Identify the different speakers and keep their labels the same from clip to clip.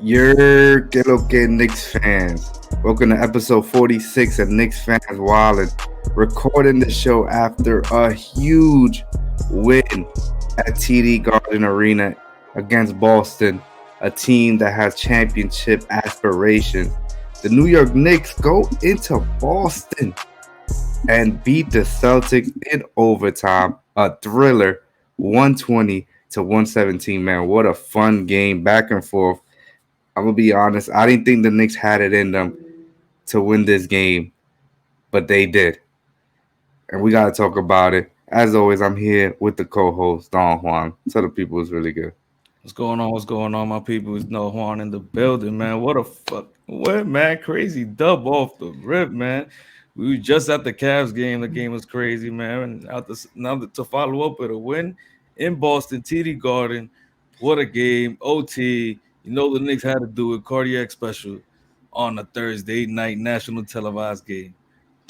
Speaker 1: ¿Qué lo que, Knicks fans? Welcome to episode 46 of Knicks Fans Wallet. Recording the show after a huge win at TD Garden Arena against Boston, a team that has championship aspirations. The New York Knicks go into Boston and beat the Celtics in overtime. A thriller, 120 to 117, man. What a fun game, back and forth. I'm gonna be honest. I didn't think the Knicks had it in them to win this game, but they did, and we gotta talk about it. As always, I'm here with the co-host Don Juan. Tell the people it's really good.
Speaker 2: What's going on? What's going on, my people? It's No Juan in the building, man. What a fuck, what man? Crazy dub off the rip, man. We were just at the Cavs game. The game was crazy, man. And to follow up with a win in Boston, TD Garden. What a game! OT. You know the Knicks had to do a cardiac special on a Thursday night national televised game.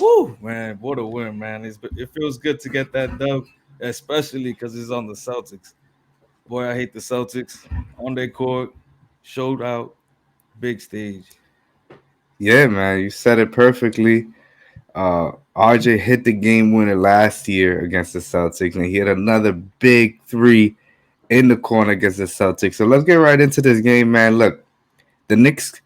Speaker 2: Woo, man! What a win, man! It feels good to get that dub, especially because it's on the Celtics. Boy, I hate the Celtics on their court, showed out, big stage.
Speaker 1: Yeah, man, you said it perfectly. RJ hit the game winner last year against the Celtics, and he hit another big three in the corner against the Celtics. So let's get right into this game, man. Look, the Knicks,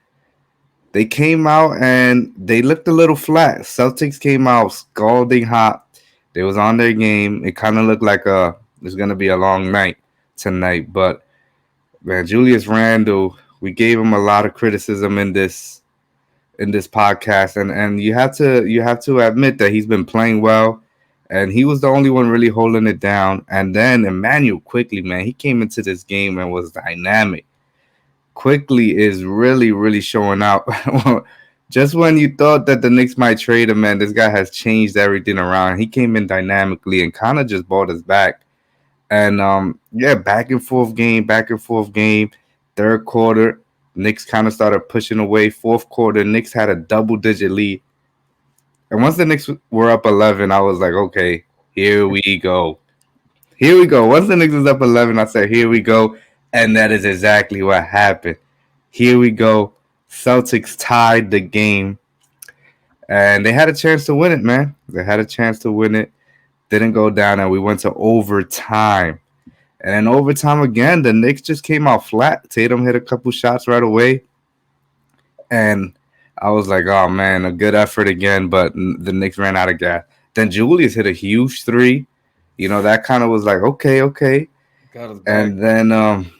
Speaker 1: they came out and they looked a little flat. Celtics came out scalding hot. They was on their game. It kind of looked like it's gonna be a long night tonight. But man, Julius Randle, we gave him a lot of criticism in this podcast, and you have to admit that he's been playing well, and he was the only one really holding it down. And then Emmanuel quickly, man, he came into this game and was dynamic. Quickly is really showing out. Just when you thought that the Knicks might trade him, man, this guy has changed everything around. He came in dynamically and kind of just brought us back. And yeah, back and forth game. Third quarter, Knicks kind of started pushing away. Fourth quarter, Knicks had a double-digit lead. And once the Knicks were up 11, I was like, okay, here we go. Here we go. Once the Knicks was up 11, I said, here we go. And that is exactly what happened. Here we go. Celtics tied the game. And they had a chance to win it, man. They had a chance to win it. Didn't go down, and we went to overtime. And in overtime again, the Knicks just came out flat. Tatum hit a couple shots right away. And I was like, oh, man, a good effort again. But the Knicks ran out of gas. Then Julius hit a huge three. That kind of was like, okay.
Speaker 2: Got us back.
Speaker 1: And then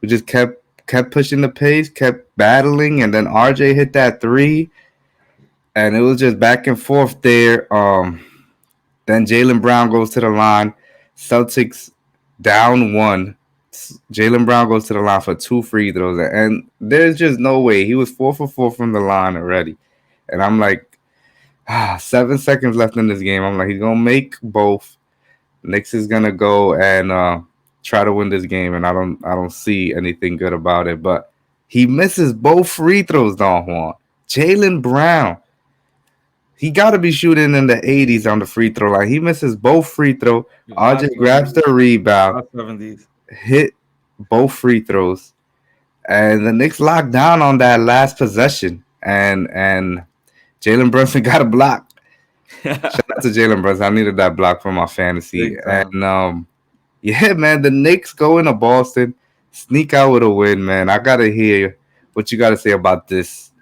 Speaker 1: we just kept pushing the pace, kept battling. And then RJ hit that three. And it was just back and forth there. Then Jaylen Brown goes to the line. Celtics down one. Jaylen Brown goes to the line for 2 free throws. And there's just no way. He was 4 for 4 from the line already. And I'm like, 7 seconds left in this game. I'm like, he's going to make both. Knicks is going to go and try to win this game. And I don't see anything good about it. But he misses both free throws, Don Juan. Jaylen Brown. He got to be shooting in the 80s on the free throw line. He misses both free throw. RJ grabs the rebound,
Speaker 2: 70s.
Speaker 1: hit both free throws, and the Knicks locked down on that last possession. And Jalen Brunson got a block. Shout out to Jalen Brunson. I needed that block for my fantasy. And yeah, man, the Knicks go into Boston, sneak out with a win, man. I gotta hear what you gotta say about this.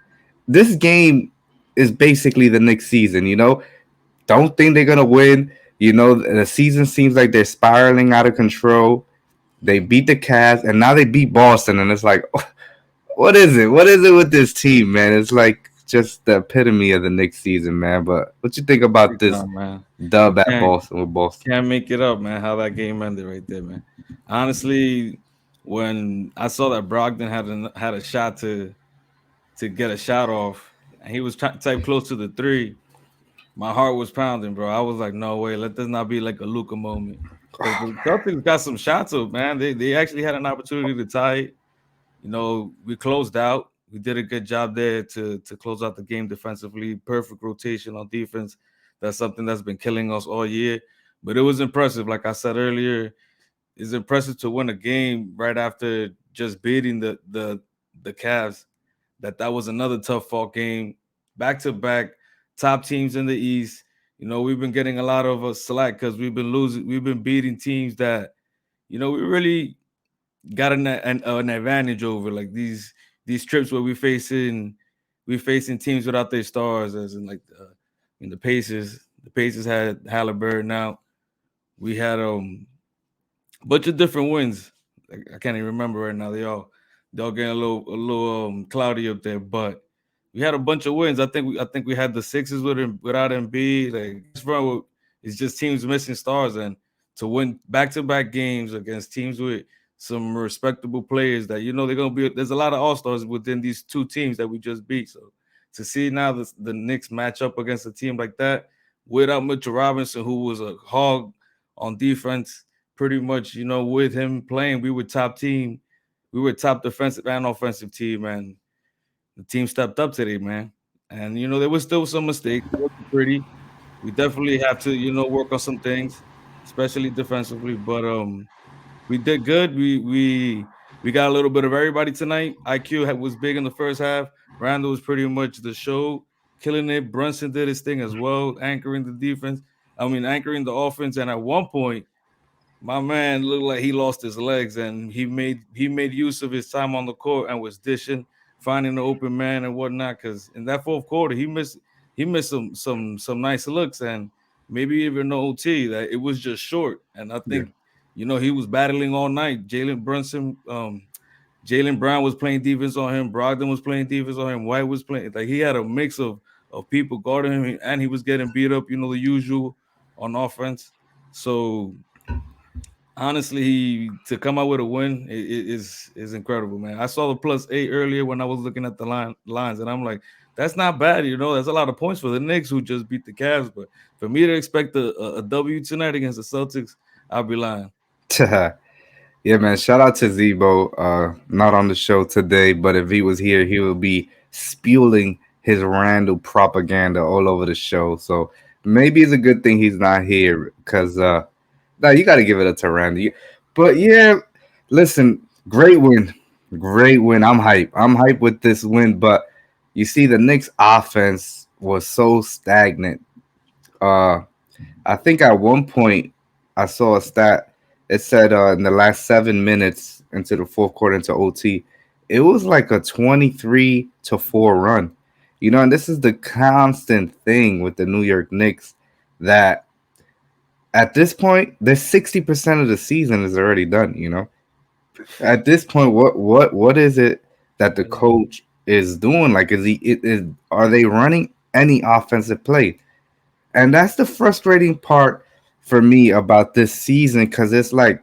Speaker 1: This game is basically the Knicks season, Don't think they're gonna win. The season seems like they're spiraling out of control. They beat the Cavs, and now they beat Boston, and it's like, what is it? What is it with this team, man? It's like just the epitome of the Knicks season, man. But what you think about this
Speaker 2: Man.
Speaker 1: dub at Boston with Boston?
Speaker 2: Can't make it up, man. How that game ended right there, man. Honestly, when I saw that Brogdon had a shot to get a shot off, and he was type close to the three, my heart was pounding, bro. I was like, no way, let this not be like a Luka moment. Because the Celtics got some shots up, man. They actually had an opportunity to tie it. We closed out. We did a good job there to close out the game defensively. Perfect rotation on defense. That's something that's been killing us all year. But it was impressive. Like I said earlier, it's impressive to win a game right after just beating the Cavs, that was another tough fought game, back to back, top teams in the East. We've been getting a lot of slack because we've been beating teams that we really got an advantage over, like these trips where we facing teams without their stars, as in like in the Pacers. The Pacers had Halliburton out. We had bunch of different wins. I can't even remember right now. They all getting a little cloudy up there, but we had a bunch of wins. I think we had the Sixers without Embiid. Like this run is just teams missing stars, and to win back to back games against teams with some respectable players that they're gonna be. There's a lot of all stars within these two teams that we just beat. So to see now the Knicks match up against a team like that without Mitchell Robinson, who was a hog on defense, pretty much, with him playing, we were top team. We were top defensive and offensive team, and the team stepped up today, man. And there was still some mistakes. It wasn't pretty. We definitely have to, work on some things, especially defensively. But we did good. We got a little bit of everybody tonight. Was big in the first half. Randall was pretty much the show, killing it. Brunson did his thing as well, anchoring the defense. I mean, anchoring the offense. And at one point, my man looked like he lost his legs, and he made use of his time on the court and was dishing, finding the open man and whatnot. Because in that fourth quarter, he missed some nice looks, and maybe even no OT. That it was just short. And I
Speaker 1: Yeah.
Speaker 2: think he was battling all night. Jalen Brown was playing defense on him. Brogdon was playing defense on him. White was playing, like, he had a mix of people guarding him, and he was getting beat up. The usual on offense. So honestly, to come out with a win is incredible, man. I saw the +8 earlier when I was looking at the lines, and I'm like, that's not bad. That's a lot of points for the Knicks, who just beat the Cavs. But for me to expect a W tonight against the Celtics, I'll be lying.
Speaker 1: Yeah, man. Shout out to Zebo. Not on the show today, but if he was here, he would be spewing his Randall propaganda all over the show. So maybe it's a good thing he's not here because no, you got to give it up to Randy. But yeah, listen, great win, great win. I'm hype. I'm hype with this win. But you see, the Knicks offense was so stagnant. Uh, I think at one point I saw a stat. It said in the last 7 minutes into the fourth quarter into OT, it was like a 23-4 run. And this is the constant thing with the New York Knicks that at this point, there's 60% of the season is already done. At this point, what is it that the
Speaker 2: Yeah.
Speaker 1: coach is doing? Like, are they running any offensive play? And that's the frustrating part for me about this season because it's like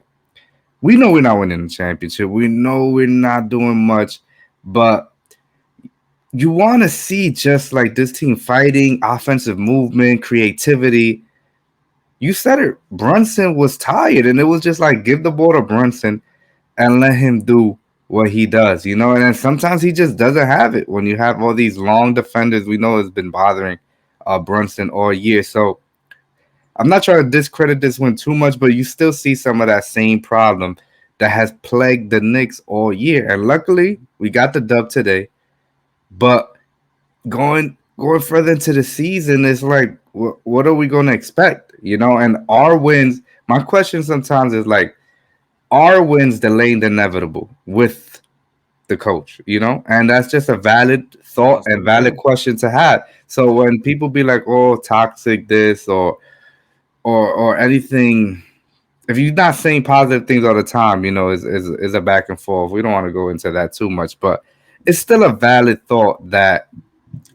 Speaker 1: we know we're not winning the championship. We know we're not doing much, but you want to see just like this team fighting, offensive movement, creativity. You said it. Brunson was tired, and it was just like give the ball to Brunson and let him do what he does, And then sometimes he just doesn't have it when you have all these long defenders. We know has been bothering Brunson all year. So I'm not trying to discredit this one too much, but you still see some of that same problem that has plagued the Knicks all year. And luckily, we got the dub today. But going further into the season, it's like, what are we going to expect? And our wins. My question sometimes is like, are wins delaying the inevitable with the coach? And that's just a valid thought and valid
Speaker 2: Possibly.
Speaker 1: question to have. So when people be like, "Oh, toxic this," or anything, if you're not saying positive things all the time, is a back and forth. We don't want to go into that too much, but it's still a valid thought that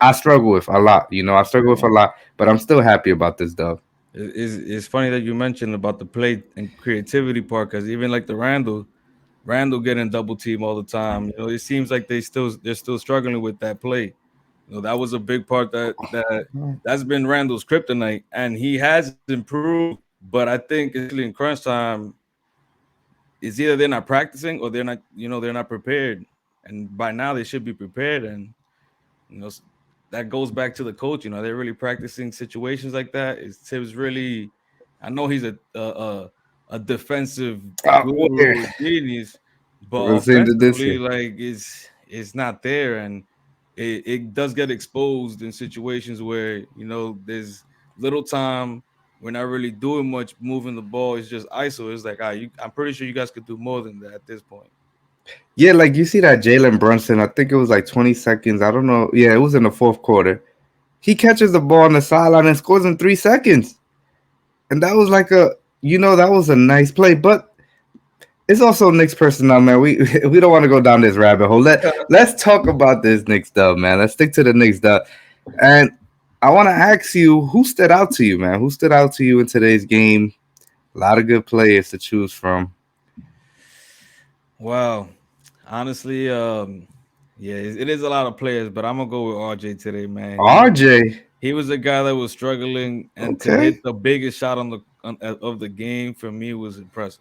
Speaker 1: I struggle with a lot. I struggle with a
Speaker 2: Yeah.
Speaker 1: lot, but I'm still happy about this dub.
Speaker 2: It's funny that you mentioned about the play and creativity part, because even like the Randall getting double team all the time. It seems like they're still struggling with that play. That was a big part that's been Randall's kryptonite, and he has improved. But I think, especially in crunch time, it's either they're not practicing or they're not prepared. And by now they should be prepared. And you know s- that goes back to the coach. They're really practicing situations like that. It's Tibbs really. I know he's a defensive
Speaker 1: Where?
Speaker 2: guru genius, but
Speaker 1: Let's into this
Speaker 2: offensively,
Speaker 1: here.
Speaker 2: like, it's not there, and it does get exposed in situations where there's little time. We're not really doing much moving the ball. It's just ISO. It's like, I'm pretty sure you guys could do more than that at this point.
Speaker 1: Yeah, like you see that Jalen Brunson, I think it was like 20 seconds. I don't know. Yeah, it was in the fourth quarter. He catches the ball on the sideline and scores in 3 seconds. And that was like that was a nice play. But it's also Knicks personnel, man. We we don't want to go down this rabbit hole. Let's talk about this Knicks dub, man. Let's stick to the Knicks dub. And I want to ask you, who stood out to you, man? Who stood out to you in today's game? A lot of good players to choose from.
Speaker 2: Wow. Honestly, yeah, it is a lot of players, but I'm gonna go with RJ today, man.
Speaker 1: RJ.
Speaker 2: He was a guy that was struggling, and to hit
Speaker 1: Okay.
Speaker 2: the biggest shot of the game for me was impressive.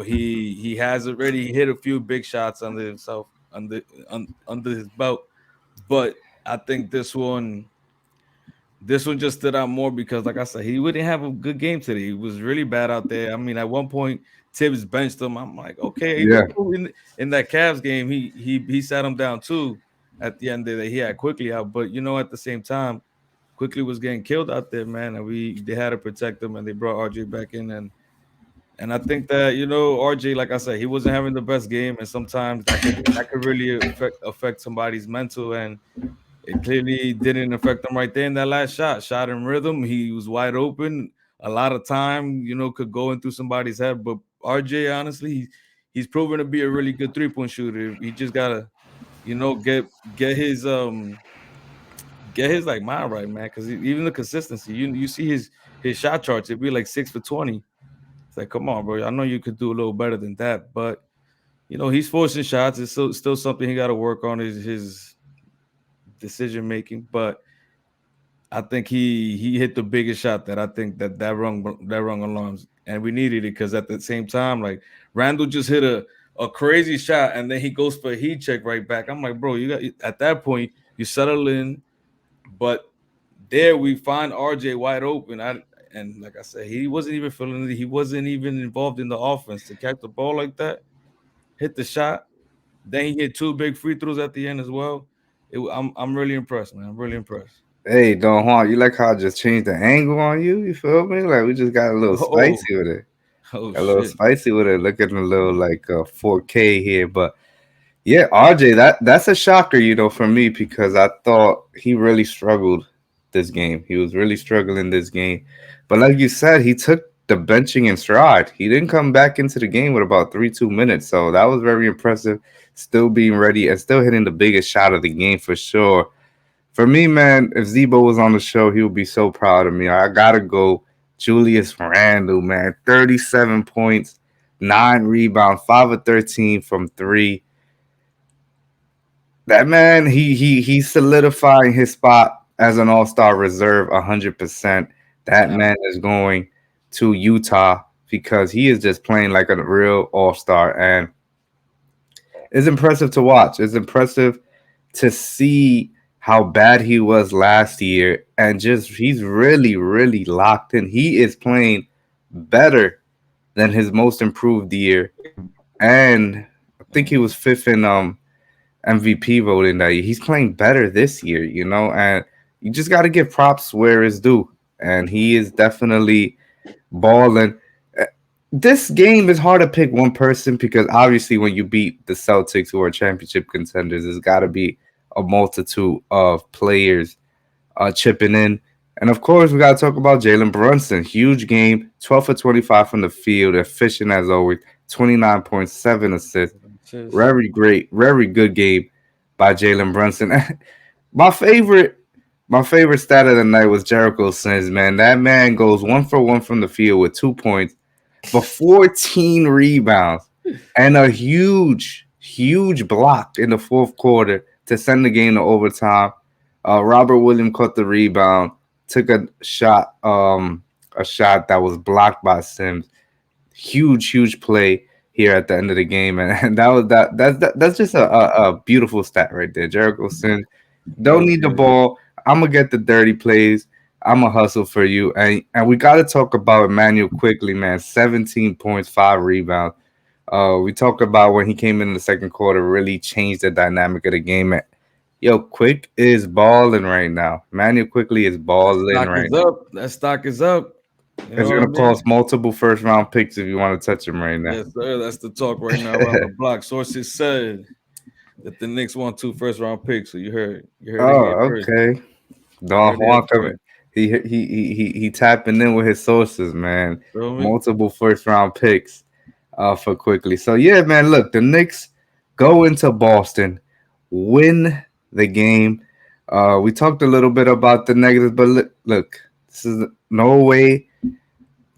Speaker 2: He has already hit a few big shots under himself, under his belt, but I think this one just stood out more because, like I said, he wouldn't have a good game today. He was really bad out there. I mean, at one point, Tibbs benched him. I'm like, okay, he was
Speaker 1: Yeah.
Speaker 2: cool in that Cavs game. He sat him down too at the end there. He had quickly out, but at the same time, quickly was getting killed out there, man. And they had to protect him, and they brought RJ back in, and I think that RJ, like I said, he wasn't having the best game, and sometimes that could really affect somebody's mental, and it clearly didn't affect him right there in that last shot. Shot in rhythm. He was wide open. A lot of time, could go into somebody's head. But RJ, honestly, he's proven to be a really good 3-point shooter. He just gotta, get his like mind right, man. Because even the consistency, you see his shot charts, it'd be like 6 for 20. It's like, come on, bro. I know you could do a little better than that, but he's forcing shots. It's still something he got to work on his decision making, but I think he hit the biggest shot that I think that rung alarms, and we needed it because at the same time, like Randall just hit a crazy shot, and then he goes for a heat check right back. I'm like, bro, you got at that point you settle in, but there we find RJ wide open. And like I said, he wasn't even feeling it. He wasn't even involved in the offense to catch the ball like that, hit the shot. Then he hit two big free throws at the end as well. I'm really impressed, man. I'm really impressed.
Speaker 1: Hey, Don Juan, you like how I just changed the angle on you? You feel me? Like we just got a little
Speaker 2: Oh,
Speaker 1: spicy with it.
Speaker 2: oh
Speaker 1: Got a little
Speaker 2: shit.
Speaker 1: spicy with it. Look at a little like 4K here, but yeah, RJ, that's a shocker, for me because I thought he really struggled this game. He was really struggling this game, but like you said, he took the benching in stride. He didn't come back into the game with about 2 minutes, so that was very impressive. Still being ready and still hitting the biggest shot of the game for sure. For me, man, if Zebo was on the show, he would be so proud of me. I gotta go Julius Randle, man. 37 points, 9 rebounds, 5 of 13 from three. That man, he's solidifying his spot as an all-star reserve 100%. That
Speaker 2: Yeah.
Speaker 1: man is going to Utah because he is just playing like a real all-star, and it's impressive to watch. It's impressive to see how bad he was last year, and just he's really, really locked in. He is playing better than his most improved year, and I think he was fifth in MVP voting that year. He's playing better this year, and you just got to give props where it's due, and he is definitely balling. This game is hard to pick one person because obviously when you beat the Celtics, who are championship contenders, there's got to be a multitude of players chipping in. And of course, we got to talk about Jalen Brunson. Huge game, 12 for 25 from the field, efficient as always, 29.7 assists.
Speaker 2: Just
Speaker 1: Very great, very good game by Jalen Brunson. my favorite, my favorite stat of the night was Jericho Sims. Man, that man goes 1 for 1 from the field with 2 points, but 14 rebounds and a huge, huge block in the fourth quarter to send the game to overtime. Robert Williams caught the rebound, took a shot that was blocked by Sims. Huge, huge play here at the end of the game, and that's just a beautiful stat right there. Jericho Sims don't
Speaker 2: hell
Speaker 1: need the
Speaker 2: yeah.
Speaker 1: ball. I'm gonna get the dirty plays. I'm a hustle for you, and we got to talk about Emmanuel quickly, man. 17 points, 5 rebounds. We talked about when he came in the second quarter, really changed the dynamic of the game. Yo, Quick is balling right now. Manuel quickly is
Speaker 2: That
Speaker 1: balling
Speaker 2: stock
Speaker 1: right
Speaker 2: is
Speaker 1: now.
Speaker 2: up. That stock is up. You
Speaker 1: It's
Speaker 2: know what I
Speaker 1: gonna
Speaker 2: mean?
Speaker 1: cost multiple first round picks if you want to touch him right now.
Speaker 2: Yes, sir. That's the talk right now around the block. Sources said that the Knicks want two first round picks. So you heard it here
Speaker 1: Oh,
Speaker 2: first.
Speaker 1: okay.
Speaker 2: You
Speaker 1: Don
Speaker 2: heard it here
Speaker 1: Juan coming.
Speaker 2: first.
Speaker 1: He tapping in with his sources, man.
Speaker 2: Feel me?
Speaker 1: Multiple first round picks for quickly. So yeah, man. Look, the Knicks go into Boston, win the game. We talked a little bit about the negatives, but look, this is no way.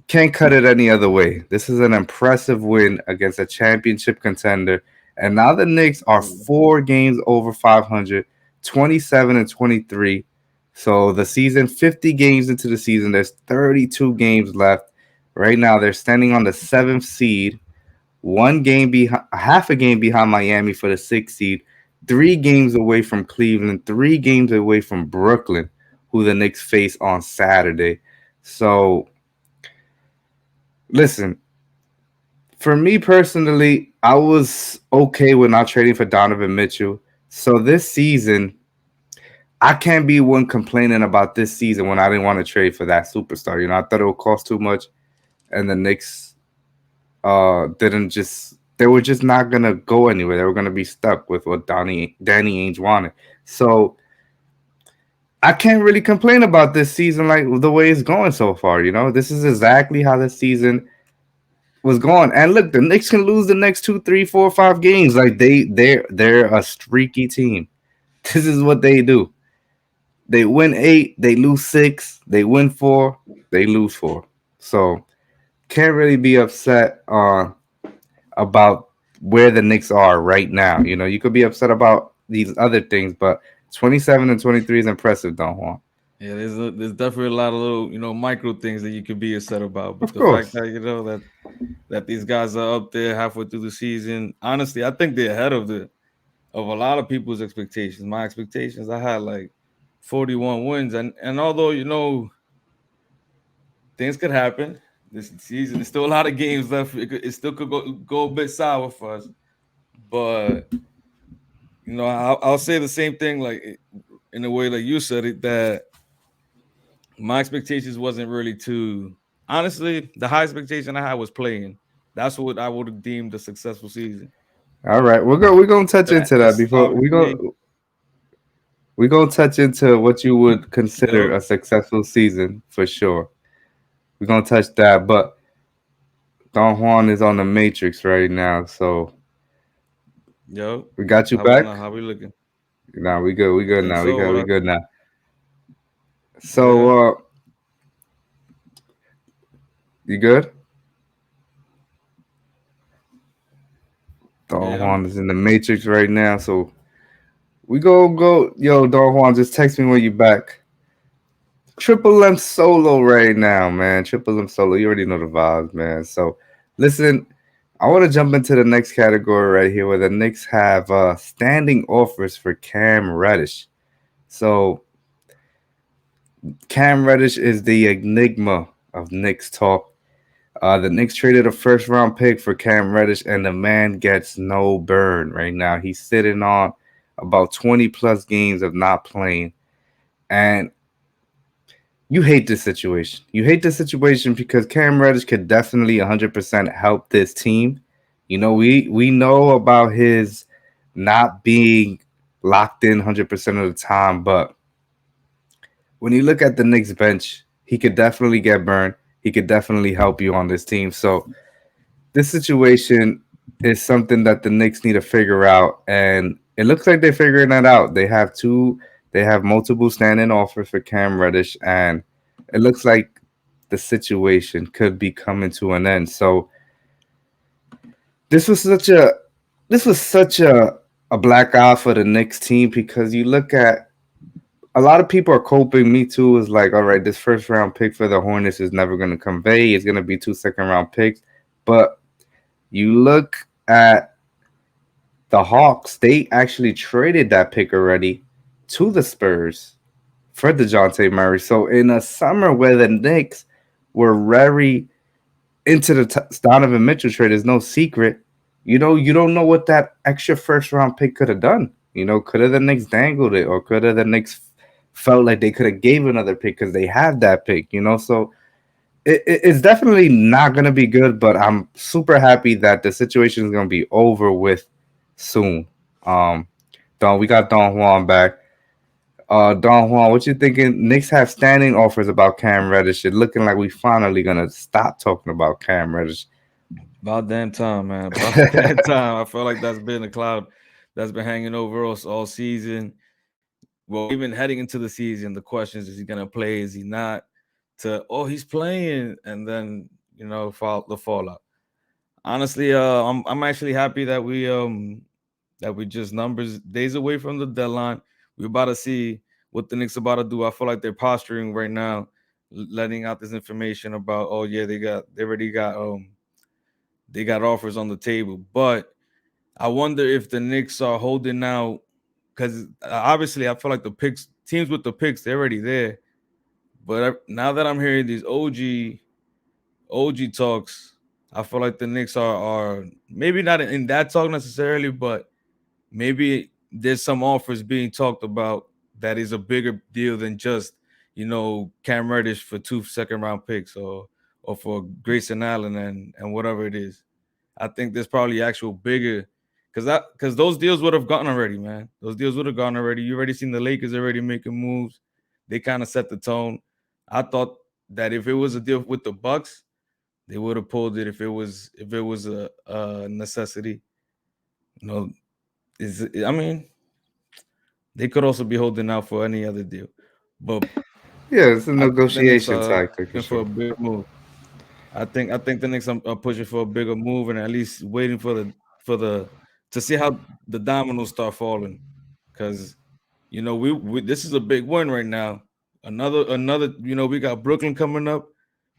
Speaker 1: Can't cut it any other way. This is an impressive win against a championship contender. And now the Knicks are 4 games over 500, 27 and 23. So the season, 50 games into the season, there's 32 games left. Right now, they're standing on the seventh seed, 1 game behind, half a game behind Miami for the sixth seed, 3 games away from Cleveland, 3 games away from Brooklyn, who the Knicks face on Saturday. So listen, for me personally, I was okay with not trading for Donovan Mitchell. So this season, I can't be one complaining about this season when I didn't want to trade for that superstar. You know, I thought it would cost too much, and the Knicks didn't just. They were just not gonna go anywhere. They were gonna be stuck with what Danny Ainge wanted. So I can't really complain about this season like the way it's going so far. You know, this is exactly how the season was going. And look, the Knicks can lose the next 2, 3, 4, 5 games. Like they're a streaky team. This is what they do. They win 8, they lose 6, they win 4, they lose 4. So can't really be upset about where the Knicks are right now. You know, you could be upset about these other things, but 27 and 23 is impressive, Don Juan.
Speaker 2: Yeah, there's definitely a lot of little micro things that you could be upset about, but
Speaker 1: Of
Speaker 2: the fact
Speaker 1: course.
Speaker 2: that that these guys are up there halfway through the season, honestly, I think they're ahead of a lot of people's expectations. My expectations, I had like 41 wins, and although things could happen this season, there's still a lot of games left. It still could go a bit sour for us, but I'll say the same thing like in a way like you said it that my expectations wasn't really too honestly. The high expectation I had was playing. That's what I would have deemed a successful season.
Speaker 1: All right, we're gonna touch into that
Speaker 2: That's
Speaker 1: before
Speaker 2: obviously
Speaker 1: we gonna touch into what you would consider
Speaker 2: yo
Speaker 1: a successful season for sure. We're gonna touch that, but Don Juan is on the Matrix right now, so
Speaker 2: yo.
Speaker 1: we got you
Speaker 2: How we now?
Speaker 1: back.
Speaker 2: How we looking?
Speaker 1: Nah, we good. We
Speaker 2: I
Speaker 1: good
Speaker 2: think
Speaker 1: now.
Speaker 2: so.
Speaker 1: We
Speaker 2: What?
Speaker 1: good now. So,
Speaker 2: Yeah,
Speaker 1: you good? Don
Speaker 2: yeah.
Speaker 1: Juan is in the Matrix right now, so we go. Yo, Don Juan, just text me when you back. Triple M solo right now, man. Triple M solo. You already know the vibes, man. So, listen, I want to jump into the next category right here, where the Knicks have standing offers for Cam Reddish. So Cam Reddish is the enigma of Knicks talk. The Knicks traded a first round pick for Cam Reddish, and the man gets no burn right now. He's sitting on about 20 plus games of not playing. And you hate this situation. You hate this situation because Cam Reddish could definitely 100% help this team. You know, we know about his not being locked in 100% of the time, but when you look at the Knicks bench, he could definitely get burned. He could definitely help you on this team. So this situation is something that the Knicks need to figure out, and it looks like they're figuring that out. They have multiple standing offers for Cam Reddish, and it looks like the situation could be coming to an end. So this was such a this was such a black eye for the Knicks team because you look at a lot of people are coping. Me too is like, all right, this first round pick for the Hornets is never going to convey. It's going to be 2 second round picks, but you look at the Hawks, they actually traded that pick already to the Spurs for DeJounte Murray. So in a summer where the Knicks were very into the Donovan Mitchell trade, is no secret. you don't know what that extra first round pick could have done. Could have the Knicks dangled it, or could have the Knicks felt like they could have gave another pick because they had that pick. So it's definitely not gonna be good. But I'm super happy that the situation is gonna be over with soon. Um, we got Don Juan back. Don Juan, what you thinking? Knicks have standing offers about Cam Reddish. It looking like we finally gonna stop talking about Cam Reddish.
Speaker 2: About damn time, man. About damn time. I feel like that's been a cloud that's been hanging over us all season. Well, even heading into the season, the questions: is he gonna play? Is he not? To he's playing, and then the fallout. Honestly, I'm actually happy that we just numbers days away from the deadline. We're about to see what the Knicks about to do. I feel like they're posturing right now, letting out this information about yeah they already got they got offers on the table, but I wonder if the Knicks are holding out because obviously I feel like the picks teams with the picks they're already there. But now that I'm hearing these OG talks, I feel like the Knicks are maybe not in that talk necessarily, but maybe there's some offers being talked about that is a bigger deal than just Cam Reddish for 2 second round picks or for Grayson Allen and whatever it is. I think there's probably actual bigger because those deals would have gone already, man. Those deals would have gone already. You already seen the Lakers already making moves. They kind of set the tone. I thought that if it was a deal with the Bucks, they would have pulled it if it was a necessity. You know, I mean, they could also be holding out for any other deal. But
Speaker 1: Yeah, it's a
Speaker 2: I think the Knicks
Speaker 1: negotiation
Speaker 2: are
Speaker 1: tactic for
Speaker 2: looking for
Speaker 1: sure.
Speaker 2: a bigger move. I think the Knicks are pushing for a bigger move and at least waiting for the to see how the dominoes start falling. Because we this is a big win right now. Another we got Brooklyn coming up.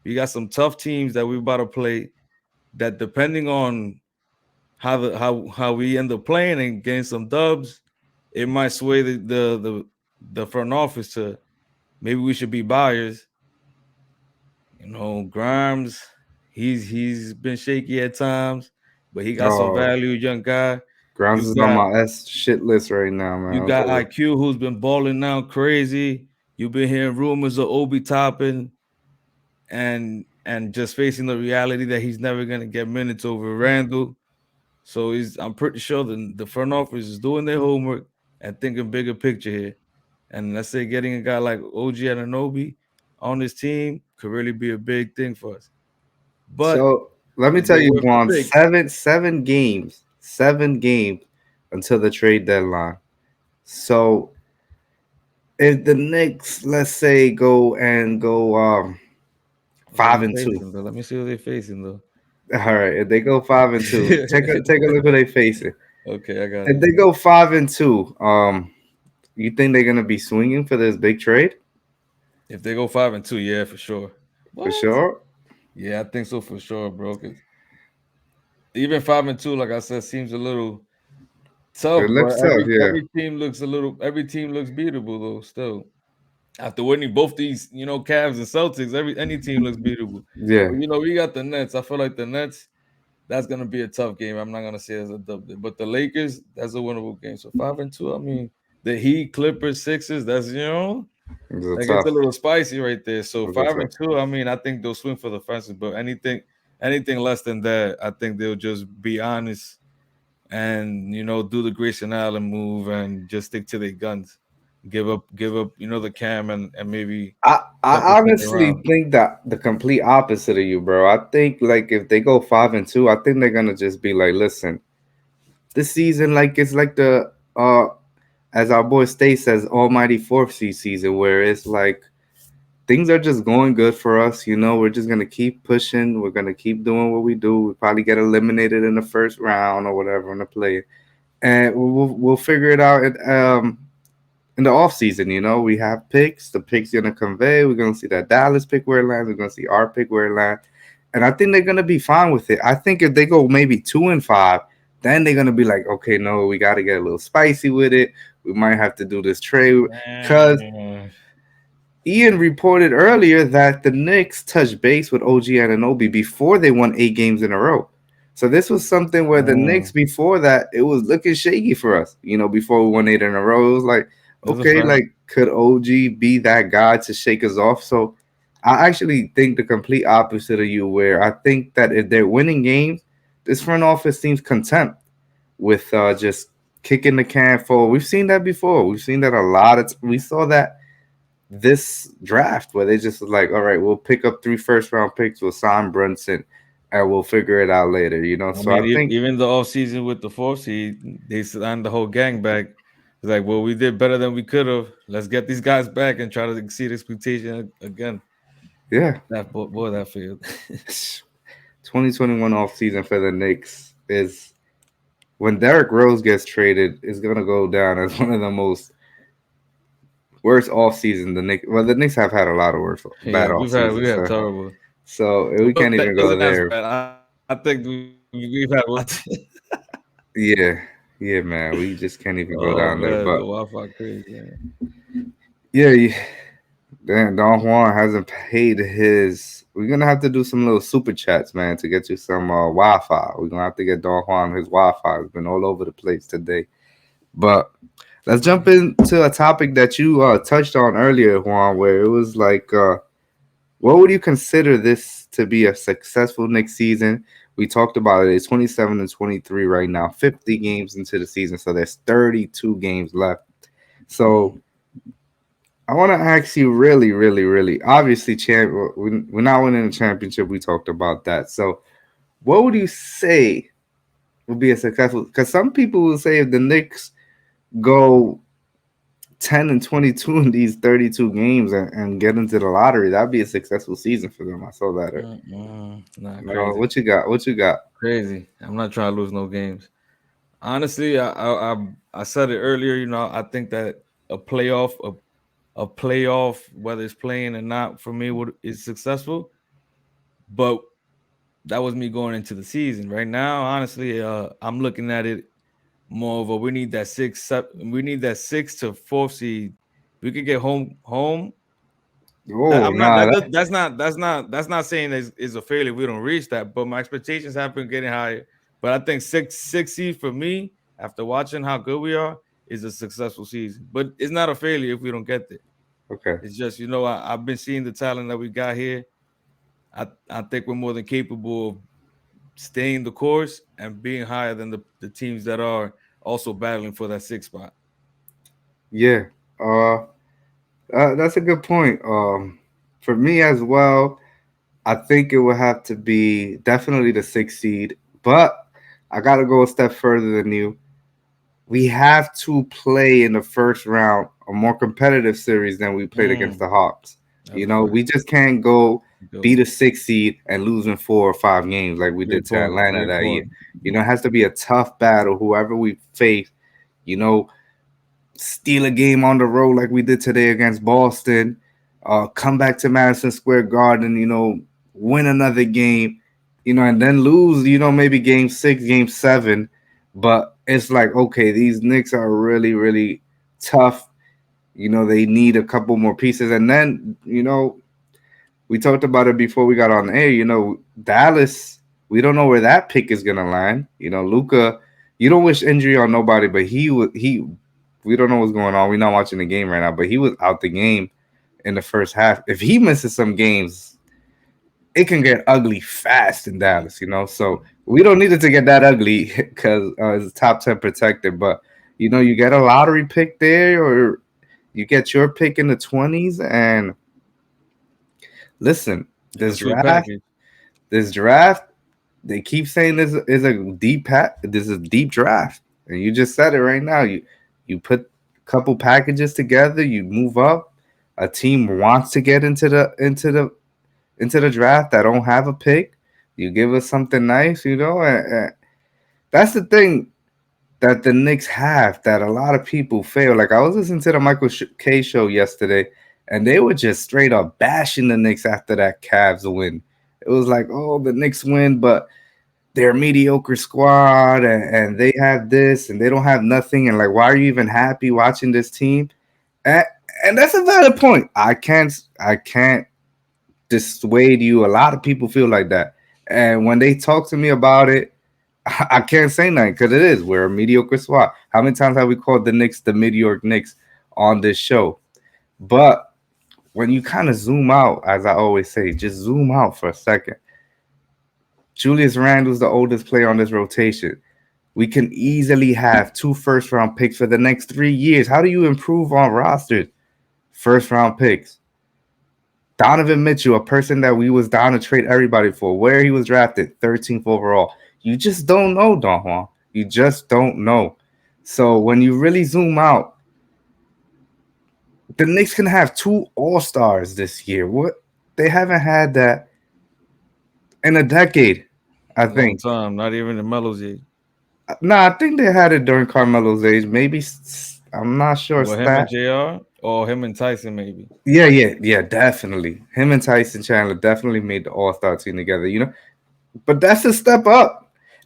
Speaker 2: We got some tough teams that we about to play. That depending on how we end up playing and getting some dubs, it might sway the front office to maybe we should be buyers. Grimes, he's been shaky at times, but he got some
Speaker 1: Oh,
Speaker 2: value, young guy.
Speaker 1: Grounds
Speaker 2: You
Speaker 1: is on
Speaker 2: got
Speaker 1: my S shit list right now, man.
Speaker 2: you
Speaker 1: I'll
Speaker 2: got
Speaker 1: tell you.
Speaker 2: IQ who's been balling now crazy. You've been hearing rumors of Obi Toppin and just facing the reality that he's never gonna get minutes over Randall. So I'm pretty sure the front office is doing their homework and thinking bigger picture here. And let's say getting a guy like OG Ananobi on this team could really be a big thing for us. But
Speaker 1: So let me
Speaker 2: is
Speaker 1: tell
Speaker 2: it
Speaker 1: you,
Speaker 2: worth the
Speaker 1: Juan,
Speaker 2: pick?
Speaker 1: seven games until the trade deadline. So if the Knicks, let's say, go
Speaker 2: Who
Speaker 1: five
Speaker 2: they
Speaker 1: and two.
Speaker 2: facing though? Let me see who they facing though.
Speaker 1: All right, if they go 5-2, take a look who they facing.
Speaker 2: Okay, I got
Speaker 1: If
Speaker 2: it.
Speaker 1: they go 5-2, you think they're gonna be swinging for this big trade
Speaker 2: If they go 5-2, yeah, for sure.
Speaker 1: for
Speaker 2: What?
Speaker 1: sure?
Speaker 2: Yeah, I think so for sure, bro. 'Cause even 5-2, like I said, seems a little
Speaker 1: It
Speaker 2: tough, but
Speaker 1: looks tough, yeah,
Speaker 2: every team looks beatable though. Still, after winning both these, Cavs and Celtics, any team looks beatable.
Speaker 1: yeah.
Speaker 2: But we got the Nets. I feel like the Nets, that's gonna be a tough game. I'm not gonna say it's a dub, but the Lakers, that's a winnable game. So 5-2, I mean, the Heat, Clippers, Sixers, that's
Speaker 1: It's a
Speaker 2: like it's a
Speaker 1: tough.
Speaker 2: little spicy right there. So
Speaker 1: It's a
Speaker 2: five
Speaker 1: tough.
Speaker 2: and two, I mean, I think they'll swing for the fences, but anything less than that, I think they'll just be honest and do the Grayson Allen move and just stick to their guns. Give up, the Cam and maybe a couple
Speaker 1: I
Speaker 2: second
Speaker 1: honestly
Speaker 2: round.
Speaker 1: think that the complete opposite of you, bro. I think like if they go 5-2, I think they're gonna just be like, listen, this season like it's like the as our boy Stay says, almighty fourth seed season, where it's like things are just going good for us. We're just gonna keep pushing. We're gonna keep doing what we do. We probably get eliminated in the first round or whatever in the play, and we'll figure it out. In the off season, we have picks. The picks gonna convey. We're gonna see that Dallas pick where it lands. We're gonna see our pick where it lands, and I think they're gonna be fine with it. I think if they go maybe 2-5, then they're gonna be like, okay, no, we got to get a little spicy with it. We might have to do this trade because
Speaker 2: Man.
Speaker 1: Ian reported earlier that the Knicks touched base with OG Ananobi before they won 8 games in a row. So this was something where the Knicks
Speaker 2: Mm,
Speaker 1: before that it was looking shaky for us. Before we won 8 in a row, it was like,
Speaker 2: that's a
Speaker 1: okay,
Speaker 2: fact.
Speaker 1: like could OG be that guy to shake us off? So I actually think the complete opposite of you, where I think that if they're winning games, this front office seems content with just kicking the can forward. We've seen that before. We've seen that a lot of. We saw that this draft where they just was like, all right, we'll pick up 3 first round picks, we'll sign Brunson, and we'll figure it out later.
Speaker 2: I
Speaker 1: So I
Speaker 2: mean,
Speaker 1: think,
Speaker 2: even the off season with the fourth seed, they signed the whole gang back. It's like, well, we did better than we could have. Let's get these guys back and try to exceed expectation again.
Speaker 1: yeah,
Speaker 2: That boy, that failed.
Speaker 1: 2021 off season for the Knicks is when Derrick Rose gets traded, is gonna go down as one of the most worst off season the Knicks. Well, the Knicks have had a lot of worse
Speaker 2: Yeah,
Speaker 1: bad off seasons,
Speaker 2: we had terrible.
Speaker 1: so
Speaker 2: It
Speaker 1: we can't
Speaker 2: wasn't
Speaker 1: even
Speaker 2: as
Speaker 1: go
Speaker 2: bad.
Speaker 1: there.
Speaker 2: I think we've had a lot.
Speaker 1: Yeah, yeah, man, we just can't even go
Speaker 2: Oh
Speaker 1: down there.
Speaker 2: man, the
Speaker 1: But
Speaker 2: Wi-Fi crazy. Man.
Speaker 1: yeah, Dan Don Juan hasn't paid his. We're gonna have to do some little super chats, man, to get you some Wi-Fi. We're gonna have to get Don Juan his Wi-Fi. It's been all over the place today. But let's jump into a topic that you touched on earlier, Juan, where it was like, what would you consider this to be a successful next season? We talked about it. It's 27-23 right now, 50 games into the season, so there's 32 games left. So
Speaker 2: Mm.
Speaker 1: I want to ask you really, really, really. Obviously, we're not winning the championship. We talked about that. So, what would you say would be a successful? Because some people will say if the Knicks go 10-22 in these 32 games and get into the lottery, that'd be a successful season for them. I saw that.
Speaker 2: Nah,
Speaker 1: No,
Speaker 2: crazy,
Speaker 1: what you got? What you got?
Speaker 2: crazy. I'm not trying to lose no games. Honestly, I said it earlier. I think that a playoff, a playoff, whether it's playing or not, for me would is successful. But that was me going into the season. Right now, honestly, I'm looking at it more of a we need that six to fourth seed. We could get home.
Speaker 1: Oh,
Speaker 2: I'm not
Speaker 1: nah,
Speaker 2: that's not saying is a failure if we don't reach that, but my expectations have been getting higher. But I think six seed for me, after watching how good we are, is a successful season. But it's not a failure if we don't get there.
Speaker 1: okay.
Speaker 2: It's just I've been seeing the talent that we got here. I think we're more than capable of staying the course and being higher than the teams that are also battling for that sixth spot.
Speaker 1: Yeah. Uh, that's a good point. For me as well, I think it would have to be definitely the 6 seed, but I got to go a step further than you. We have to play in the first round a more competitive series than we played against
Speaker 2: Mm,
Speaker 1: the Hawks.
Speaker 2: that's a fact.
Speaker 1: We just can't go
Speaker 2: Good
Speaker 1: beat
Speaker 2: one.
Speaker 1: a 6 seed and losing 4 or 5 games like we did
Speaker 2: Great
Speaker 1: to
Speaker 2: point.
Speaker 1: Atlanta
Speaker 2: Great
Speaker 1: that year.
Speaker 2: point.
Speaker 1: It has to be a tough battle, whoever we face. You know, steal a game on the road like we did today against Boston, come back to Madison Square Garden, win another game, and then lose, maybe game 6, game 7. But it's like, okay, these Knicks are really, really tough. They need a couple more pieces. And then, we talked about it before we got on air. Dallas, we don't know where that pick is gonna land. Luca, you don't wish injury on nobody, but we don't know what's going on. We're not watching the game right now, but he was out the game in the first half. If he misses some games, it can get ugly fast in Dallas. So we don't need it to get that ugly because it's top 10 protected. But you get a lottery pick there, or you get your pick in the 20s, and listen,
Speaker 2: It's a
Speaker 1: this
Speaker 2: sweet
Speaker 1: draft,
Speaker 2: package.
Speaker 1: this draft, they keep saying this is a deep pat. This is a deep draft, and you just said it right now. You put a couple packages together, you move up. A team wants to get into the draft that don't have a pick. You give us something nice, and that's the thing that the Knicks have that a lot of people fail. Like I was listening to the Michael K show yesterday, and they were just straight up bashing the Knicks after that Cavs win. It was like, oh, the Knicks win, but they're a mediocre squad, and they have this and they don't have nothing. And like, why are you even happy watching this team? And, and that's a valid point. I can't dissuade you. A lot of people feel like that. And when they talk to me about it, I can't say nothing because it is. We're a mediocre squad. How many times have we called the Knicks the mediocre Knicks on this show? But when you kind of zoom out, as I always say, just zoom out for a second. Julius Randle's the oldest player on this rotation. We can easily have two first round picks for the next 3 years. How do you improve on rosters? First round picks. Donovan Mitchell, a person that we was down to trade everybody for, where he was drafted, 13th overall. You just don't know, Don Juan. You just don't know. So when you really zoom out, the Knicks can have two All Stars this year. What they haven't had that in a decade, I
Speaker 2: Long
Speaker 1: think.
Speaker 2: time, not even the Melo's age.
Speaker 1: Nah, I think they had it during Carmelo's age. Maybe I'm not sure
Speaker 2: Well, him and
Speaker 1: stat.
Speaker 2: JR or him and Tyson maybe.
Speaker 1: Yeah, definitely. Him and Tyson Chandler definitely made the All Star team together. But that's a step up.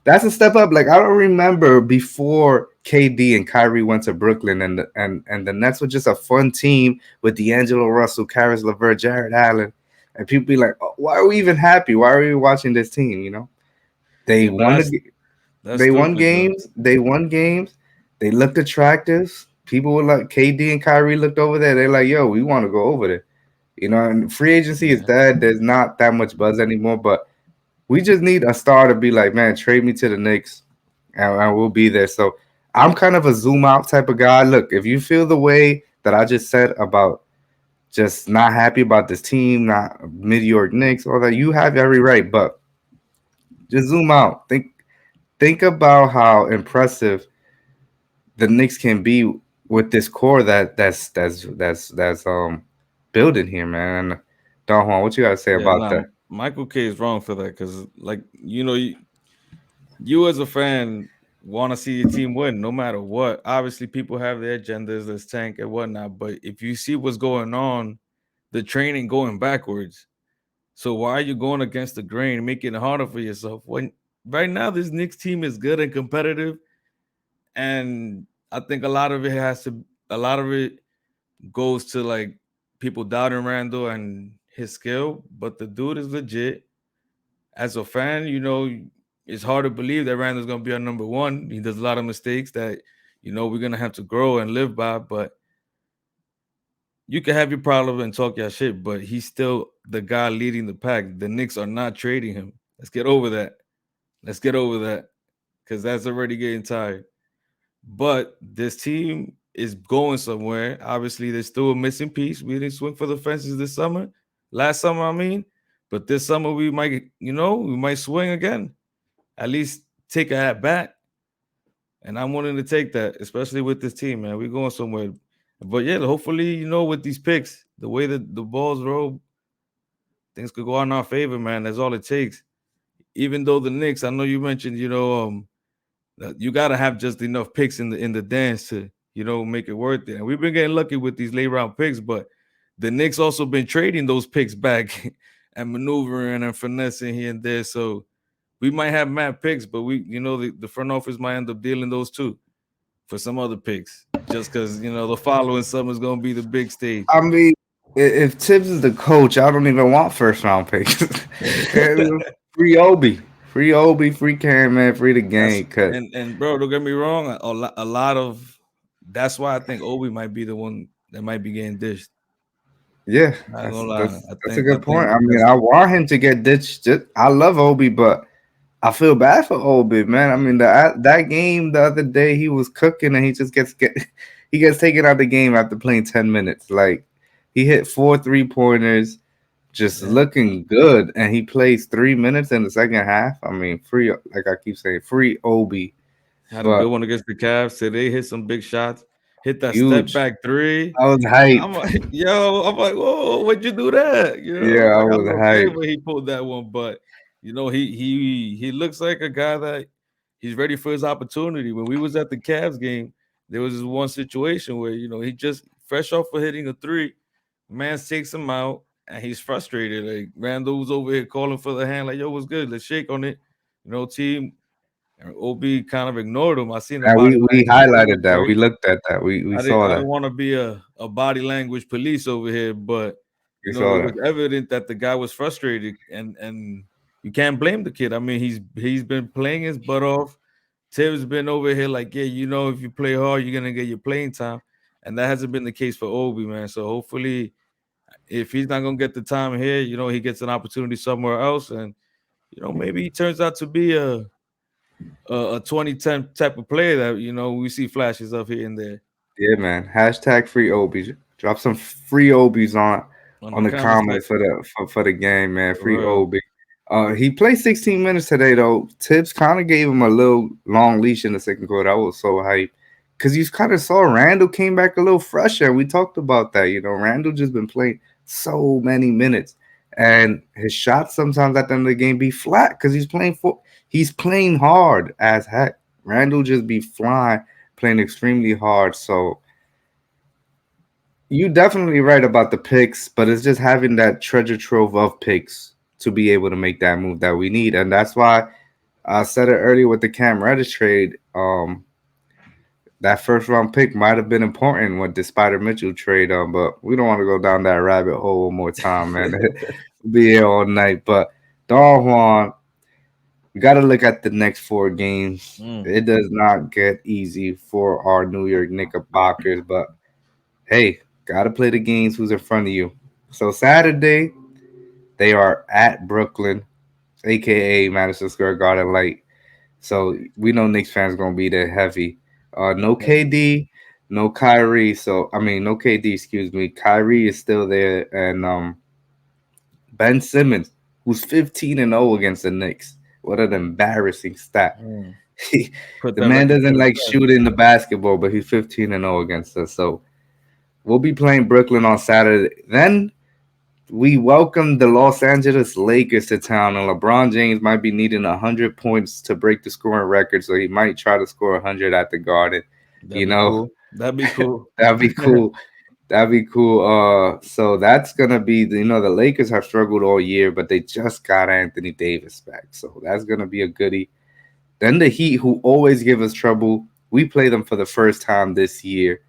Speaker 1: That's a step up. Like I don't remember before KD and Kyrie went to Brooklyn, and the Nets were just a fun team with D'Angelo Russell, Karis LeVert, Jared Allen, and people be like, oh, "Why are we even happy? Why are we watching this team?" They
Speaker 2: Yeah, but
Speaker 1: won
Speaker 2: that's
Speaker 1: they won
Speaker 2: stupid though.
Speaker 1: games. They won games. They looked attractive. People were like KD and Kyrie looked over there. They're like, "Yo, we want to go over there." And free agency is
Speaker 2: Yeah.
Speaker 1: dead. There's not that much buzz anymore, but we just need a star to be like, man, trade me to the Knicks, and we'll be there. So I'm kind of a zoom out type of guy. Look, if you feel the way that I just said about just not happy about this team, not mid York Knicks, all that, you have every right. But just zoom out. Think about how impressive the Knicks can be with this core that's building here, man. Don Juan, what you got to say
Speaker 2: Yeah,
Speaker 1: about
Speaker 2: nah,
Speaker 1: that?
Speaker 2: Michael K is wrong for that because, like, you as a fan want to see your team win no matter what. Obviously, people have their agendas, there's tank and whatnot. But if you see what's going on, the training going backwards. So why are you going against the grain, making it harder for yourself? When right now this Knicks team is good and competitive, and I think a lot of it goes to like people doubting Randall and his skill, but the dude is legit. As a fan, it's hard to believe that Randall's gonna be our number one. He does a lot of mistakes that we're gonna have to grow and live by. But you can have your problem and talk your shit, but he's still the guy leading the pack. The Knicks are not trading him. Let's get over that. Let's get over that because that's already getting tired. But this team is going somewhere. Obviously, there's still a missing piece. We didn't swing for the fences this summer. Last summer, I mean. But this summer we might swing again. At least take a at bat. And I'm willing to take that, especially with this team, man. We're going somewhere. But yeah, hopefully, with these picks, the way that the balls roll, things could go in our favor, man. That's all it takes. Even though the Knicks, I know you mentioned, you gotta have just enough picks in the dance to make it worth it. And we've been getting lucky with these late round picks, but the Knicks also been trading those picks back and maneuvering and finessing here and there. So we might have mad picks, but the front office might end up dealing those too for some other picks, just because the following summer is gonna be the big stage.
Speaker 1: I mean, if Tibbs is the coach, I don't even want first round picks. Free Obi, free Cam, man, free the
Speaker 2: That's
Speaker 1: game. Cause
Speaker 2: and bro, don't get me wrong. A lot of that's why I think Obi might be the one that might be getting dished.
Speaker 1: yeah,
Speaker 2: Not
Speaker 1: that's
Speaker 2: gonna lie.
Speaker 1: that's
Speaker 2: I
Speaker 1: that's a
Speaker 2: think I
Speaker 1: good point.
Speaker 2: think
Speaker 1: I mean,
Speaker 2: that's
Speaker 1: I want him to get ditched. I love Obi, but I feel bad for Obi, man. I mean, that game the other day, he was cooking, and he just he gets taken out of the game after playing 10 minutes. Like he hit 4 3 pointers, just
Speaker 2: yeah.
Speaker 1: looking good, and he plays 3 minutes in the second half. I mean, free, like I keep saying, free Obi,
Speaker 2: Had a good
Speaker 1: but
Speaker 2: one against the Cavs today. Hit some big shots. Hit that step
Speaker 1: huge.
Speaker 2: back three.
Speaker 1: I was
Speaker 2: I'm
Speaker 1: hype.
Speaker 2: like, yo, I'm like, whoa, what'd you do that?
Speaker 1: Yeah, I
Speaker 2: Like I
Speaker 1: was
Speaker 2: love seeing
Speaker 1: hype.
Speaker 2: when he pulled that one, but he looks like a guy that he's ready for his opportunity. When we was at the Cavs game, there was this one situation where he just fresh off of hitting a three, man takes him out and he's frustrated. Like Randall was over here calling for the hand, like, yo, what's good? Let's shake on it. Team and OB kind of ignored him. I seen the
Speaker 1: And
Speaker 2: body
Speaker 1: we
Speaker 2: language
Speaker 1: highlighted that. We
Speaker 2: commentary.
Speaker 1: looked at that. We saw
Speaker 2: I
Speaker 1: that.
Speaker 2: didn't want to be a body language police over here, but
Speaker 1: We
Speaker 2: it
Speaker 1: saw
Speaker 2: was
Speaker 1: that.
Speaker 2: evident that the guy was frustrated, and you can't blame the kid. I mean, he's been playing his butt off. Tibbs been over here like, yeah, you know, if you play hard, you're gonna get your playing time, and that hasn't been the case for Obi, man. So hopefully, if he's not gonna get the time here, you know, he gets an opportunity somewhere else, and you know, maybe he turns out to be a 2010 type of player that you know we see flashes of here and there
Speaker 1: Yeah, man. Hashtag free Obies. Drop some free Obies
Speaker 2: on the
Speaker 1: on the
Speaker 2: comment
Speaker 1: comments
Speaker 2: section.
Speaker 1: for the game, man.
Speaker 2: For
Speaker 1: Free
Speaker 2: real.
Speaker 1: Obi. He played 16 minutes today though. Tibbs kind of gave him a little long leash in the second quarter. I was so hyped because you kind of saw Randall came back a little fresher. We talked about that. You know, Randall just been playing so many minutes, and his shots sometimes at the end of the game be flat because he's playing hard as heck. Randall just be flying, playing extremely hard. So you definitely right about the picks, but it's just having that treasure trove of picks to be able to make that move that we need, and that's why I said it earlier with the Cam Reddish trade. That first round pick might have been important with the Spider Mitchell trade, but we don't want to go down that rabbit hole one more time, man. We'll be here all night. But Don Juan, we got to look at the next four games.
Speaker 2: Mm,
Speaker 1: It does not get easy for our New York Knickerbockers, but hey, got to play the games who's in front of you. So Saturday, they are at Brooklyn, aka Madison Square Garden Light. So we know Knicks fans gonna be there heavy. No
Speaker 2: heavy.
Speaker 1: KD, no Kyrie. So I mean, no KD. Excuse me. Kyrie is still there, and Ben Simmons, who's 15-0 against the Knicks. What an embarrassing stat.
Speaker 2: Mm.
Speaker 1: He,
Speaker 2: Put
Speaker 1: the
Speaker 2: that
Speaker 1: man
Speaker 2: record to
Speaker 1: doesn't
Speaker 2: the
Speaker 1: like
Speaker 2: test.
Speaker 1: shooting the basketball, but he's 15-0 against us. So we'll be playing Brooklyn on Saturday. Then we welcome the Los Angeles Lakers to town, and LeBron James might be needing 100 points to break the scoring record, so he might try to score 100 at the Garden.
Speaker 2: That'd
Speaker 1: You
Speaker 2: be
Speaker 1: know,
Speaker 2: cool. That'd be cool.
Speaker 1: that'd be cool. That'd be cool. So that's gonna be the Lakers have struggled all year, but they just got Anthony Davis back, so that's gonna be a goodie. Then the Heat, who always give us trouble, we play them for the first time this year.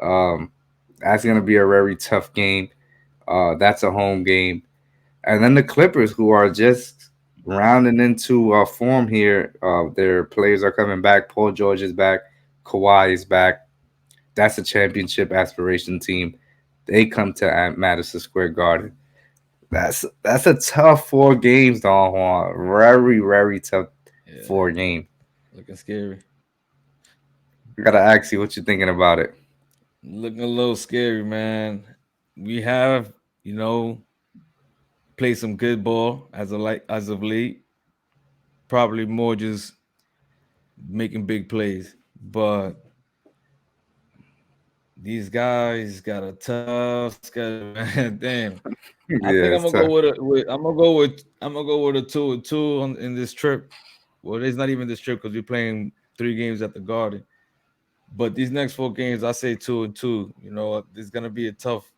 Speaker 1: Um, that's gonna be a very tough game. That's a home game. And then the Clippers, who are just rounding into form here, their players are coming back. Paul George is back. Kawhi is back. That's a championship aspiration team. They come to Madison Square Garden. That's a tough 4 games, Don Juan. Very, very tough
Speaker 2: Yeah,
Speaker 1: 4 games.
Speaker 2: looking scary.
Speaker 1: I gotta ask you what you're thinking about it.
Speaker 2: Looking a little scary, man. We have, you know, played some good ball as of late. Probably more just making big plays, but these guys got a tough schedule, man. Damn. I think I'm
Speaker 1: Yeah,
Speaker 2: gonna
Speaker 1: it's
Speaker 2: go
Speaker 1: tough.
Speaker 2: I'm gonna go with a 2-2 on in this trip. Well, it's not even this trip because we're playing 3 games at the Garden. But these next 4 games, I say 2-2. You know, there's gonna be a tough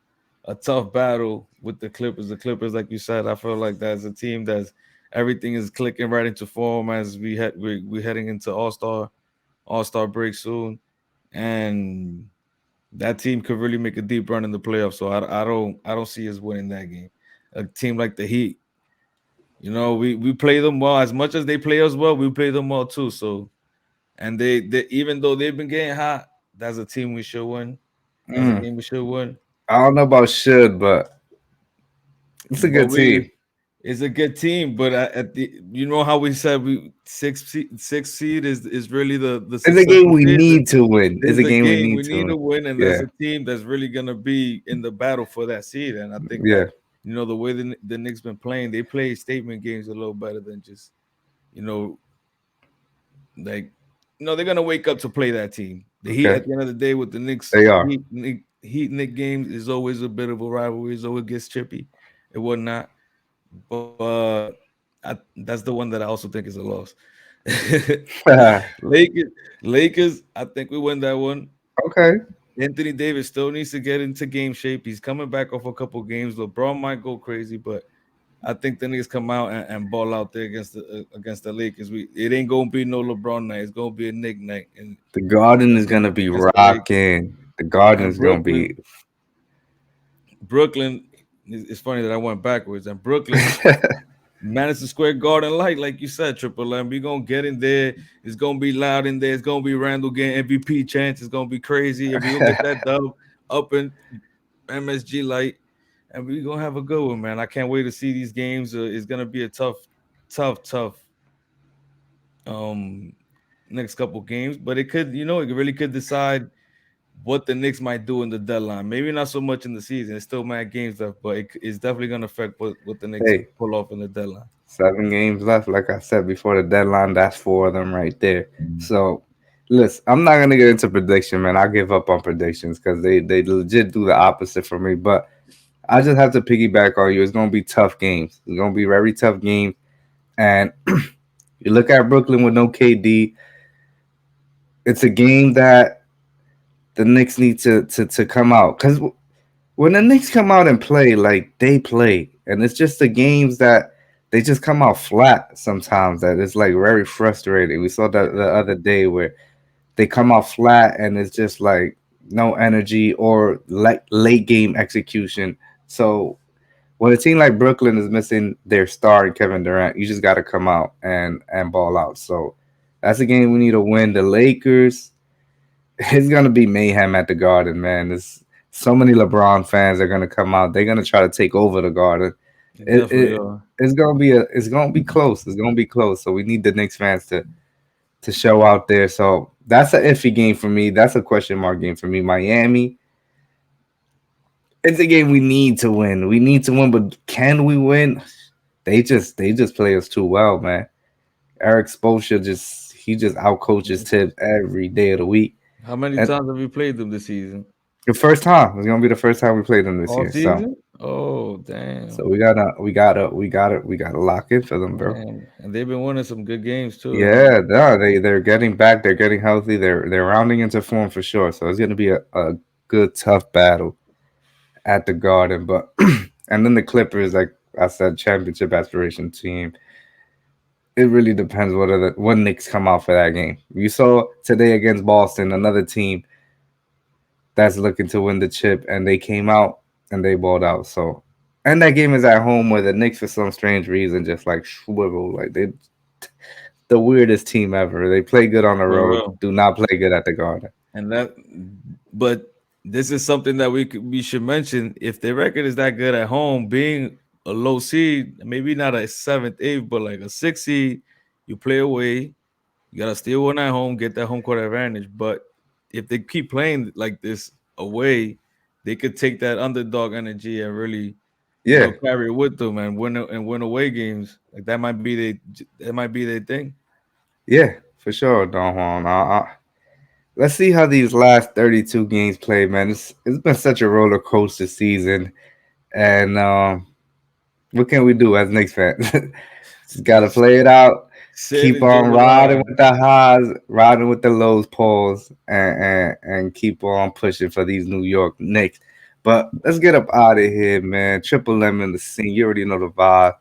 Speaker 2: battle with the Clippers. The Clippers, like you said, I feel like that's a team that's everything is clicking right into form as we're heading into All Star break soon, and that team could really make a deep run in the playoffs. So I don't see us winning that game. A team like the Heat, you know, we play them well as much as they play us well. We play them well too. So and they even though they've been getting hot, that's a team we should win. That's a
Speaker 1: Mm,
Speaker 2: game we should win.
Speaker 1: I don't know about should, but it's a
Speaker 2: But
Speaker 1: good
Speaker 2: we
Speaker 1: team.
Speaker 2: it's a good team. But at the you know how we said we six seed is really the
Speaker 1: It's a game
Speaker 2: successful
Speaker 1: we
Speaker 2: seed.
Speaker 1: need to win. It's
Speaker 2: There's
Speaker 1: a
Speaker 2: a
Speaker 1: game we
Speaker 2: game
Speaker 1: need
Speaker 2: we
Speaker 1: to
Speaker 2: need to
Speaker 1: win.
Speaker 2: win, and that's
Speaker 1: Yeah,
Speaker 2: a team that's really gonna be in the battle for that seed. And I think that
Speaker 1: yeah.
Speaker 2: you know the way the Knicks been playing, they play statement games a little better than just you know like they're gonna wake up to play that team. The Heat
Speaker 1: Okay,
Speaker 2: at the end of the day with the Knicks
Speaker 1: they are.
Speaker 2: Heat Nick games is always a bit of a rivalry. It always gets chippy and whatnot. But that's the one that I also think is a loss. Lakers, Lakers. I think we win that one.
Speaker 1: Okay.
Speaker 2: Anthony Davis still needs to get into game shape. He's coming back off a couple games. LeBron might go crazy, but I think the niggas come out and ball out there against the Lakers. It ain't gonna be no LeBron night. It's gonna be a Nick night and
Speaker 1: The Garden is gonna be
Speaker 2: against the Lakers.
Speaker 1: rocking. The Garden
Speaker 2: And
Speaker 1: is gonna be.
Speaker 2: Brooklyn. It's funny that I went backwards. And Brooklyn, Madison Square Garden light, like you said, Triple M. We gonna get in there. It's gonna be loud in there. It's gonna be Randall getting MVP chance. It's gonna be crazy, and we gonna get that dub up in MSG light, and we gonna have a good one, man. I can't wait to see these games. It's gonna be a tough um next couple games, but it could, it really could decide what the Knicks might do in the deadline. Maybe not so much in the season. It's still mad games left, but it's definitely gonna affect what the Knicks
Speaker 1: Hey,
Speaker 2: pull off in the deadline.
Speaker 1: 7 games left. Like I said before the deadline, that's 4 of them right there. So, listen, I'm not gonna get into prediction, man. I give up on predictions because they legit do the opposite for me. But I just have to piggyback on you. It's gonna be tough games. It's gonna be very tough games. And you look at Brooklyn with no KD. It's a game that the Knicks need to come out because when the Knicks come out and play, like they play, and it's just the games that they just come out flat sometimes. That it's like very frustrating. We saw that the other day where they come out flat and it's just like no energy or like late game execution. So when a team like Brooklyn is missing their star in Kevin Durant, you just got to come out and ball out. So that's a game we need to win. The Lakers, it's gonna be mayhem at the Garden, man. There's so many LeBron fans are gonna come out. They're gonna try to take over the Garden.
Speaker 2: They
Speaker 1: It,
Speaker 2: definitely
Speaker 1: it
Speaker 2: are.
Speaker 1: it's gonna be close. It's gonna be close. So we need the Knicks fans to show out there. So that's an iffy game for me. That's a question mark game for me. Miami, it's a game we need to win. We need to win, but can we win? They just play us too well, man. Eric Spoelstra just outcoaches Tibbs every day of the week.
Speaker 2: How many
Speaker 1: And
Speaker 2: times have you played them this season?
Speaker 1: the first time it's gonna be the first time we played them this
Speaker 2: All
Speaker 1: year. So
Speaker 2: season? Oh, damn.
Speaker 1: we gotta lock in for them, bro.
Speaker 2: Man. And they've been winning some good games too.
Speaker 1: Yeah, no, they're getting back. They're getting healthy. They're rounding into form for sure. So it's gonna be a good tough battle at the Garden. But and then the Clippers, like I said, championship aspiration team. It really depends what Knicks come out for that game. You saw today against Boston, another team that's looking to win the chip, and they came out and they balled out. So, and that game is at home where the Knicks, for some strange reason, just like swivel, like they the weirdest team ever. They play good on the
Speaker 2: For
Speaker 1: road,
Speaker 2: real.
Speaker 1: do not play good at the Garden.
Speaker 2: And but this is something that we should mention. If their record is that good at home, being a low seed, maybe not a seventh, eighth, but like a sixth seed, you play away. You gotta still win at home, get that home court advantage. But if they keep playing like this away, they could take that underdog energy and really,
Speaker 1: Yeah,
Speaker 2: carry it with them and win away games. Like that might be their thing.
Speaker 1: yeah, for sure, Don Juan. Let's see how these last 32 games play, man. It's been such a roller coaster season, and what can we do as Knicks fans? Just gotta
Speaker 2: Just
Speaker 1: play it out.
Speaker 2: sit and
Speaker 1: Keep
Speaker 2: enjoy
Speaker 1: on
Speaker 2: the
Speaker 1: riding
Speaker 2: ride.
Speaker 1: with the highs, riding with the lows, pause, and keep on pushing for these New York Knicks. But let's get up out of here, man. Triple M in the scene. You already know the vibe.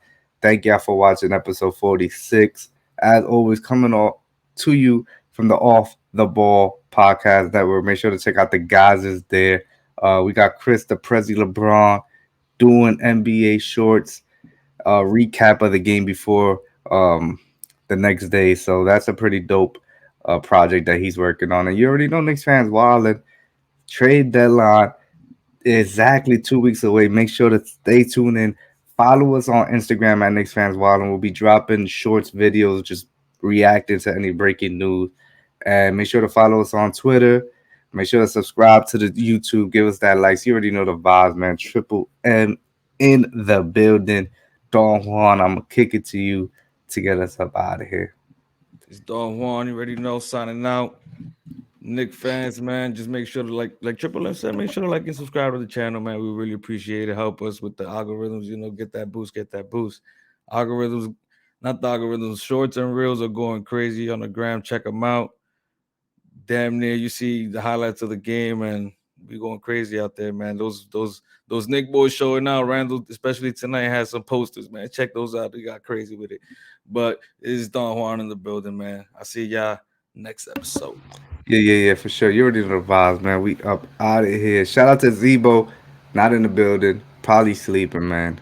Speaker 1: Thank y'all for watching episode 46. As always, coming on to you from the Off the Ball podcast network. Make sure to check out the guys is there. We got Chris, the Prezi LeBron, doing NBA shorts, recap of the game before the next day. So that's a pretty dope project that he's working on. And you already know Knicks fans wilding. Trade deadline exactly 2 weeks away. Make sure to stay tuned in. Follow us on Instagram at Knicks Fans Wilding. We'll be dropping shorts, videos, just reacting to any breaking news. And make sure to follow us on Twitter. Make sure to subscribe to the YouTube. Give us that likes. You already know the vibes, man. Triple M in the building. Don Juan, I'm gonna kick it to you to get us up out of here.
Speaker 2: It's Don Juan. You already know. Signing out. Nick fans, man, just make sure to like Triple M said, make sure to like and subscribe to the channel, man. We really appreciate it. Help us with the algorithms, get that boost, get that boost. Algorithms, not the algorithms, shorts and reels are going crazy on the gram. Check them out. Damn near you see the highlights of the game, and we going crazy out there, man. Those Nick boys showing out. Randall, especially tonight, has some posters, man. Check those out. They got crazy with it. But it is Don Juan in the building, man. I see y'all next episode.
Speaker 1: Yeah, for sure. You already know the vibes, man. We up out of here. Shout out to Zebo, not in the building, probably sleeping, man.